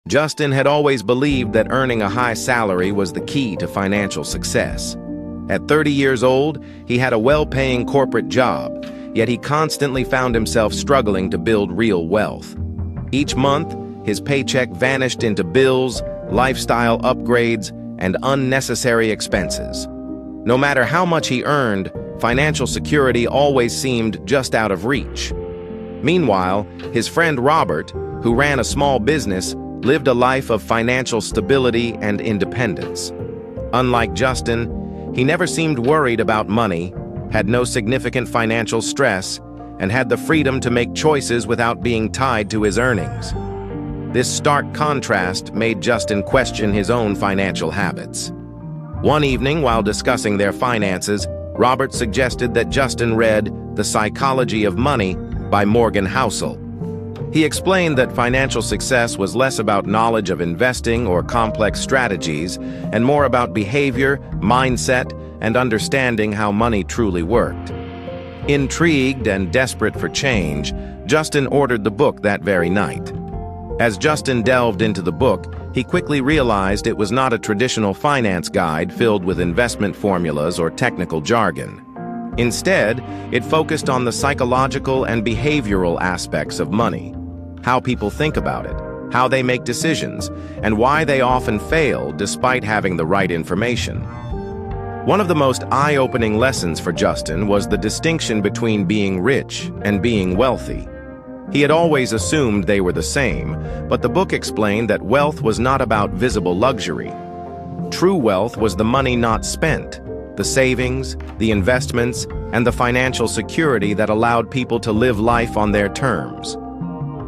Justin had always believed that earning a high salary was the key to financial success. At 30 years old, he had a well-paying corporate job, yet he constantly found himself struggling to build real wealth. Each month, his paycheck vanished into bills, lifestyle upgrades, and unnecessary expenses. No matter how much he earned, financial security always seemed just out of reach. Meanwhile, his friend Robert, who ran a small business, lived a life of financial stability and independence. Unlike Justin, he never seemed worried about money, had no significant financial stress, and had the freedom to make choices without being tied to his earnings. This stark contrast made Justin question his own financial habits. One evening, while discussing their finances, Robert suggested that Justin read The Psychology of Money by Morgan Housel. He explained that financial success was less about knowledge of investing or complex strategies and more about behavior, mindset, and understanding how money truly worked. Intrigued and desperate for change, Justin ordered the book that very night. As Justin delved into the book, he quickly realized it was not a traditional finance guide filled with investment formulas or technical jargon. Instead, it focused on the psychological and behavioral aspects of money, how people think about it, how they make decisions, and why they often fail despite having the right information. One of the most eye-opening lessons for Justin was the distinction between being rich and being wealthy. He had always assumed they were the same, but the book explained that wealth was not about visible luxury. True wealth was the money not spent, the savings, the investments, and the financial security that allowed people to live life on their terms.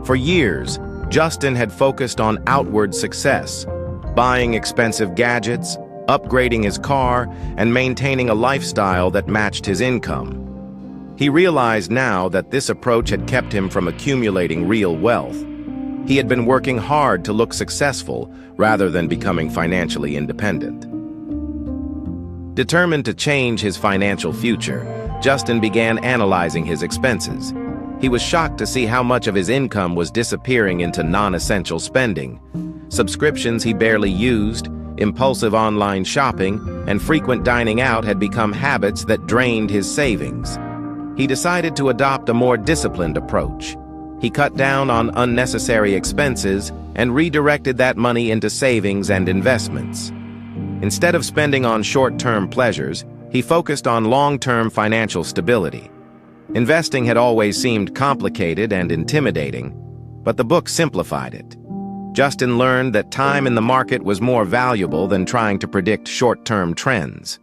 For years, Justin had focused on outward success, buying expensive gadgets, upgrading his car, and maintaining a lifestyle that matched his income. He realized now that this approach had kept him from accumulating real wealth. He had been working hard to look successful rather than becoming financially independent. Determined to change his financial future, Justin began analyzing his expenses. He was shocked to see how much of his income was disappearing into non-essential spending. Subscriptions he barely used, impulsive online shopping, and frequent dining out had become habits that drained his savings. He decided to adopt a more disciplined approach. He cut down on unnecessary expenses and redirected that money into savings and investments. Instead of spending on short-term pleasures, he focused on long-term financial stability. Investing had always seemed complicated and intimidating, but the book simplified it. Justin learned that time in the market was more valuable than trying to predict short-term trends.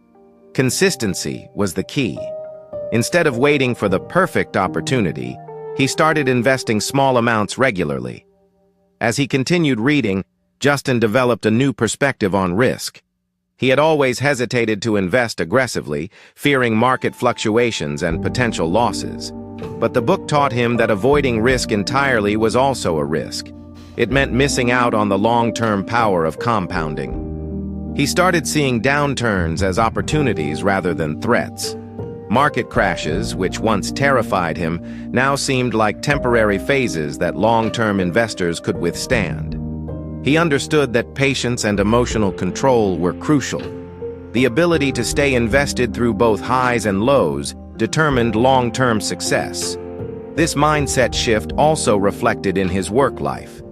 Consistency was the key. Instead of waiting for the perfect opportunity, he started investing small amounts regularly. As he continued reading, Justin developed a new perspective on risk. He had always hesitated to invest aggressively, fearing market fluctuations and potential losses. But the book taught him that avoiding risk entirely was also a risk. It meant missing out on the long-term power of compounding. He started seeing downturns as opportunities rather than threats. Market crashes, which once terrified him, now seemed like temporary phases that long-term investors could withstand. He understood that patience and emotional control were crucial. The ability to stay invested through both highs and lows determined long-term success. This mindset shift also reflected in his work life.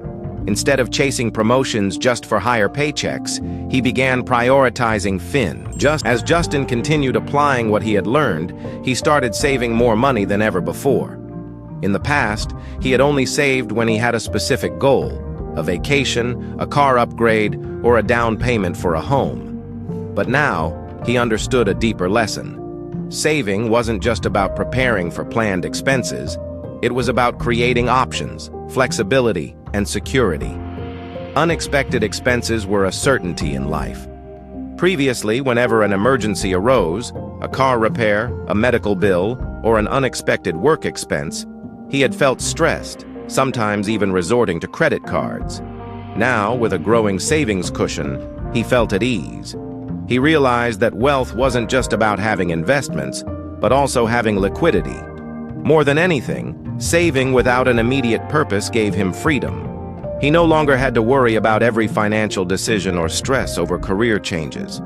Instead of chasing promotions just for higher paychecks, he began prioritizing fin. Just as Justin continued applying what he had learned, he started saving more money than ever before. In the past, he had only saved when he had a specific goal, a vacation, a car upgrade, or a down payment for a home. But now, he understood a deeper lesson. Saving wasn't just about preparing for planned expenses. It was about creating options, flexibility, and security. Unexpected expenses were a certainty in life. Previously, whenever an emergency arose, a car repair, a medical bill, or an unexpected work expense, he had felt stressed, sometimes even resorting to credit cards. Now, with a growing savings cushion, he felt at ease. He realized that wealth wasn't just about having investments, but also having liquidity. More than anything, saving without an immediate purpose gave him freedom. He no longer had to worry about every financial decision or stress over career changes.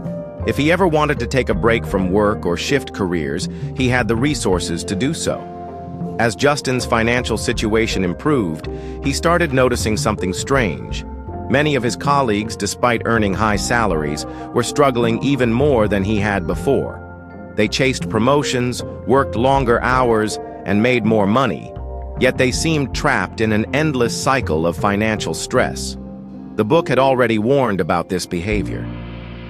If he ever wanted to take a break from work or shift careers, he had the resources to do so. As Justin's financial situation improved, he started noticing something strange. Many of his colleagues, despite earning high salaries, were struggling even more than he had before. They chased promotions, worked longer hours, and made more money, yet they seemed trapped in an endless cycle of financial stress. The book had already warned about this behavior.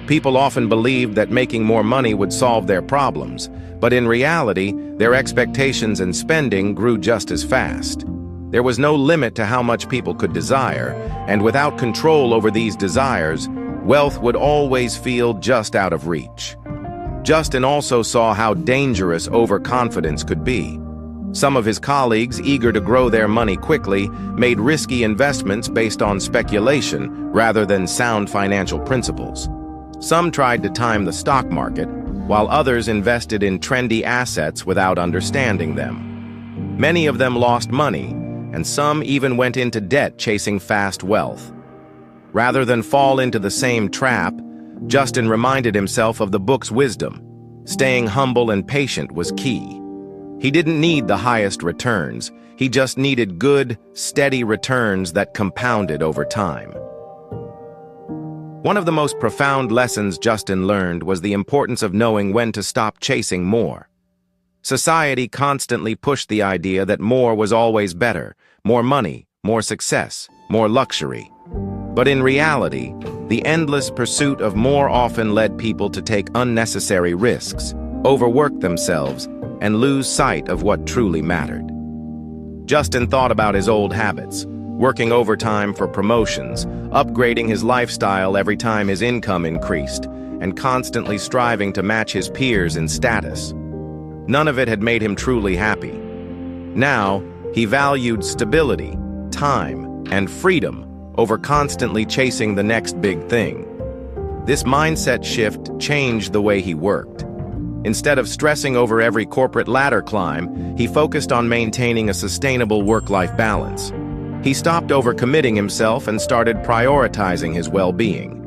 People often believed that making more money would solve their problems, but in reality, their expectations and spending grew just as fast. There was no limit to how much people could desire, and without control over these desires, wealth would always feel just out of reach. Justin also saw how dangerous overconfidence could be. Some of his colleagues, eager to grow their money quickly, made risky investments based on speculation rather than sound financial principles. Some tried to time the stock market, while others invested in trendy assets without understanding them. Many of them lost money, and some even went into debt chasing fast wealth. Rather than fall into the same trap, Justin reminded himself of the book's wisdom. Staying humble and patient was key. He didn't need the highest returns. He just needed good, steady returns that compounded over time. One of the most profound lessons Justin learned was the importance of knowing when to stop chasing more. Society constantly pushed the idea that more was always better, more money, more success, more luxury. But in reality, the endless pursuit of more often led people to take unnecessary risks, overwork themselves, and lose sight of what truly mattered. Justin thought about his old habits, working overtime for promotions, upgrading his lifestyle every time his income increased, and constantly striving to match his peers in status. None of it had made him truly happy. Now, he valued stability, time, and freedom over constantly chasing the next big thing. This mindset shift changed the way he worked. Instead of stressing over every corporate ladder climb, he focused on maintaining a sustainable work-life balance. He stopped overcommitting himself and started prioritizing his well-being.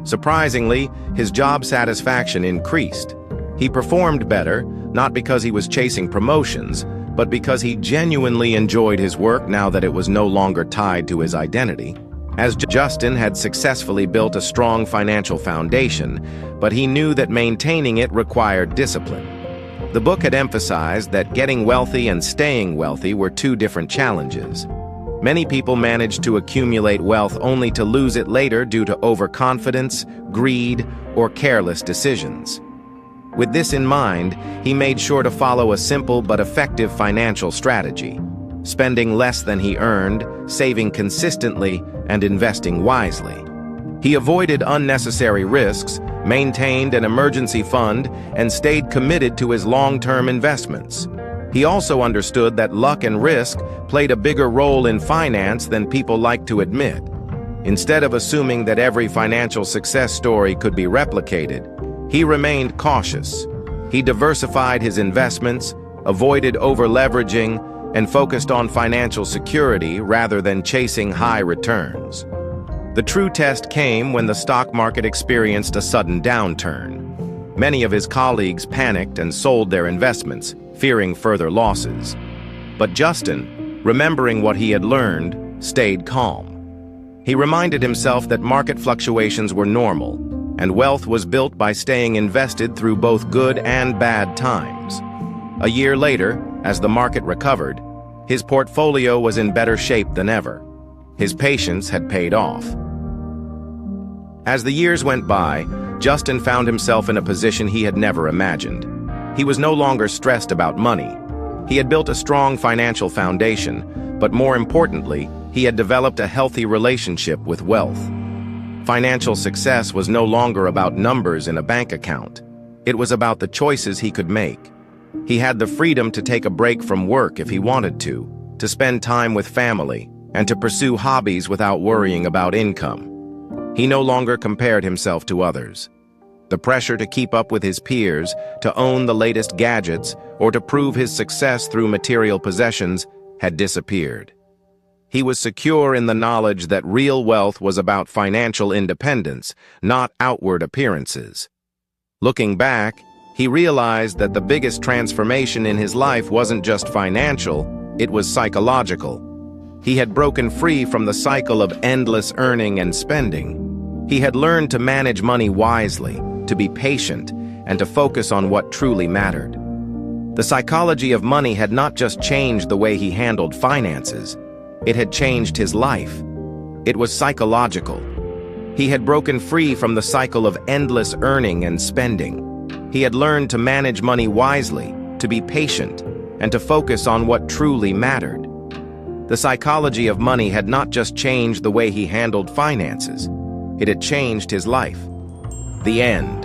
Surprisingly, his job satisfaction increased. He performed better, not because he was chasing promotions, but because he genuinely enjoyed his work now that it was no longer tied to his identity. As Justin had successfully built a strong financial foundation, but he knew that maintaining it required discipline. The book had emphasized that getting wealthy and staying wealthy were two different challenges. Many people managed to accumulate wealth only to lose it later due to overconfidence, greed, or careless decisions. With this in mind, he made sure to follow a simple but effective financial strategy: spending less than he earned, saving consistently, and investing wisely. He avoided unnecessary risks, maintained an emergency fund, and stayed committed to his long-term investments. He also understood that luck and risk played a bigger role in finance than people like to admit. Instead of assuming that every financial success story could be replicated, he remained cautious. He diversified his investments, avoided over-leveraging, and focused on financial security rather than chasing high returns. The true test came when the stock market experienced a sudden downturn. Many of his colleagues panicked and sold their investments, fearing further losses. But Justin, remembering what he had learned, stayed calm. He reminded himself that market fluctuations were normal, and wealth was built by staying invested through both good and bad times. A year later, as the market recovered, his portfolio was in better shape than ever. His patience had paid off. As the years went by, Justin found himself in a position he had never imagined. He was no longer stressed about money. He had built a strong financial foundation, but more importantly, he had developed a healthy relationship with wealth. Financial success was no longer about numbers in a bank account. It was about the choices he could make. He had the freedom to take a break from work if he wanted to spend time with family, and to pursue hobbies without worrying about income. He no longer compared himself to others. The pressure to keep up with his peers, to own the latest gadgets, or to prove his success through material possessions had disappeared. He was secure in the knowledge that real wealth was about financial independence, not outward appearances. Looking back, he realized that the biggest transformation in his life wasn't just financial, it was psychological. He had broken free from the cycle of endless earning and spending. He had learned to manage money wisely, to be patient, and to focus on what truly mattered. The psychology of money had not just changed the way he handled finances, it had changed his life. It was psychological. He had broken free from the cycle of endless earning and spending. He had learned to manage money wisely, to be patient, and to focus on what truly mattered. The psychology of money had not just changed the way he handled finances, it had changed his life. The end.